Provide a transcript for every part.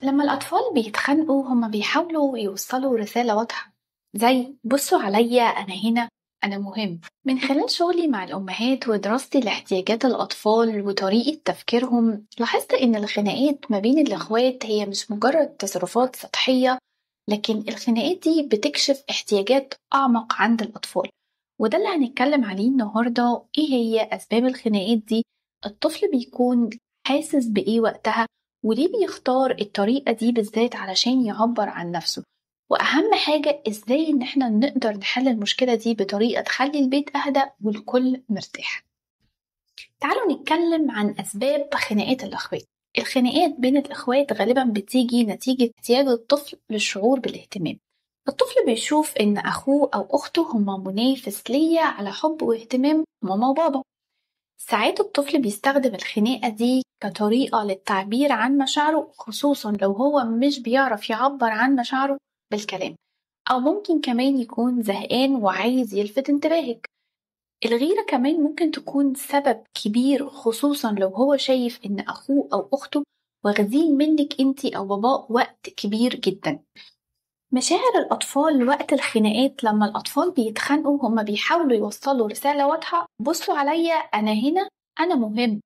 لما الأطفال بيتخانقوا هما بيحاولوا يوصلوا رسالة واضحة، زي بصوا عليا أنا هنا، أنا مهم. من خلال شغلي مع الأمهات ودراستي لاحتياجات الأطفال وطريقة تفكيرهم لاحظت إن الخناقات ما بين الإخوات هي مش مجرد تصرفات سطحية، لكن الخناقات دي بتكشف احتياجات أعمق عند الأطفال. وده اللي هنتكلم عليه النهاردة، إيه هي أسباب الخناقات دي، الطفل بيكون حاسس بإيه وقتها، وليه بيختار الطريقة دي بالذات علشان يعبر عن نفسه، وأهم حاجة إزاي إن احنا نقدر نحل المشكلة دي بطريقة تخلي البيت أهدى والكل مرتاح. تعالوا نتكلم عن أسباب خناقات الأخوات. الخناقات بين الأخوات غالبا بتيجي نتيجة احتياج الطفل للشعور بالاهتمام. الطفل بيشوف إن أخوه أو أخته هما منافس ليا على حب واهتمام ماما وبابا. ساعات الطفل بيستخدم الخناقة دي كطريقة للتعبير عن مشاعره، خصوصا لو هو مش بيعرف يعبر عن مشاعره بالكلام، أو ممكن كمان يكون زهقان وعايز يلفت انتباهك. الغيرة كمان ممكن تكون سبب كبير، خصوصا لو هو شايف إن أخوه أو أخته واخدين منك انتي أو باباه وقت كبير جدا. مشاعر الأطفال وقت الخناقات، لما الأطفال بيتخانقوا هما بيحاولوا يوصلوا رسالة واضحة، بصوا عليا أنا هنا، أنا مهم.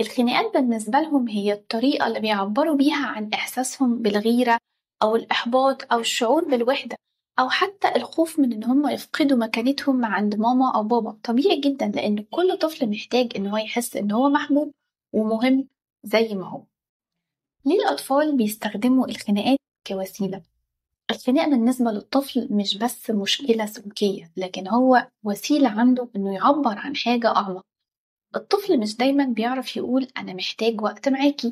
الخناقات بالنسبة لهم هي الطريقة اللي بيعبروا بيها عن إحساسهم بالغيرة أو الإحباط أو الشعور بالوحدة، أو حتى الخوف من إن هم يفقدوا مكانتهم عند ماما أو بابا. طبيعي جدا، لأن كل طفل محتاج إن هو يحس إن هو محبوب ومهم زي ما هو. ليه الأطفال بيستخدموا الخناقات كوسيلة؟ الخناق بالنسبة للطفل مش بس مشكلة سلوكية، لكن هو وسيلة عنده إنه يعبر عن حاجة أعمق. الطفل مش دايما بيعرف يقول أنا محتاج وقت معاكي،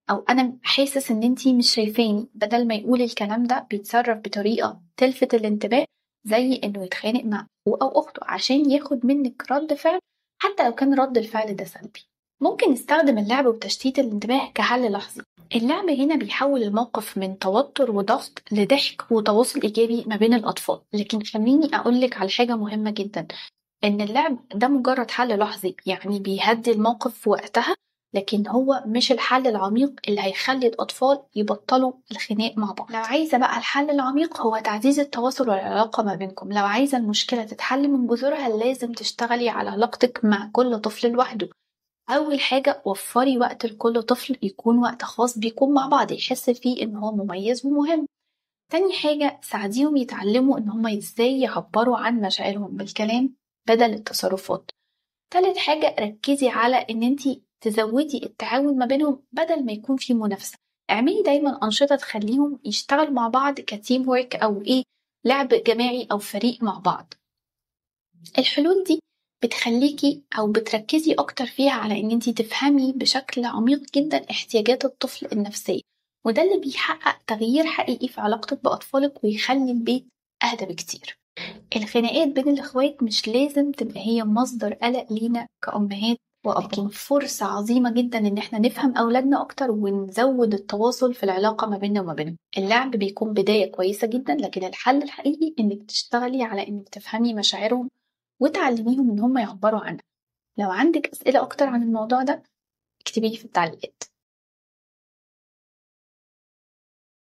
أو أنا حاسس إن انتي مش شايفاني. بدل ما يقول الكلام ده بيتصرف بطريقة تلفت الانتباه، زي إنه يتخانق مع أخوه أو أخته عشان ياخد منك رد فعل، حتى لو كان رد الفعل ده سلبي. ممكن نستخدم اللعب وتشتيت الانتباه كحل لحظي. اللعب هنا بيحول الموقف من توتر وضغط لضحك وتواصل إيجابي ما بين الأطفال. لكن خليني أقولك على حاجة مهمة جدا، إن اللعب ده مجرد حل لحظي، يعني بيهدي الموقف في وقتها، لكن هو مش الحل العميق اللي هيخلي الأطفال يبطلوا الخناق مع بعض. لو عايزة بقى الحل العميق، هو تعزيز التواصل والعلاقة ما بينكم. لو عايزة المشكلة تتحل من جذورها، لازم تشتغلي على علاقتك مع كل طفل لوحده. أول حاجة، وفري وقت لكل طفل يكون وقت خاص بيكون مع بعض يحس فيه إن هو مميز ومهم. تاني حاجة، ساعديهم يتعلموا إن هما إزاي يعبروا عن مشاعرهم بالكلام بدل التصرفات. تالت حاجة، ركزي على إن انتي تزودي التعاون ما بينهم بدل ما يكون في منافسة. اعملي دايما أنشطة تخليهم يشتغلوا مع بعض كتيم وورك، أو لعب جماعي أو فريق مع بعض. الحلول دي بتخليكي أو بتركزي أكتر فيها على إن انتي تفهمي بشكل عميق جدا احتياجات الطفل النفسية، وده اللي بيحقق تغيير حقيقي في علاقتك بأطفالك ويخلي البيت أهدى بكتير. الخناقات بين الإخوات مش لازم تبقى هي مصدر قلق لينا كأمهات وأباء، لكن فرصة عظيمة جدا إن احنا نفهم أولادنا أكتر ونزود التواصل في العلاقة ما بيننا وما بينهم. اللعب بيكون بداية كويسة جدا، لكن الحل الحقيقي إنك تشتغلي على إنك تفهمي مشاعرهم وتعلميهم إن هم يعبروا عنها. لو عندك أسئلة أكتر عن الموضوع ده، اكتبيه في التعليقات.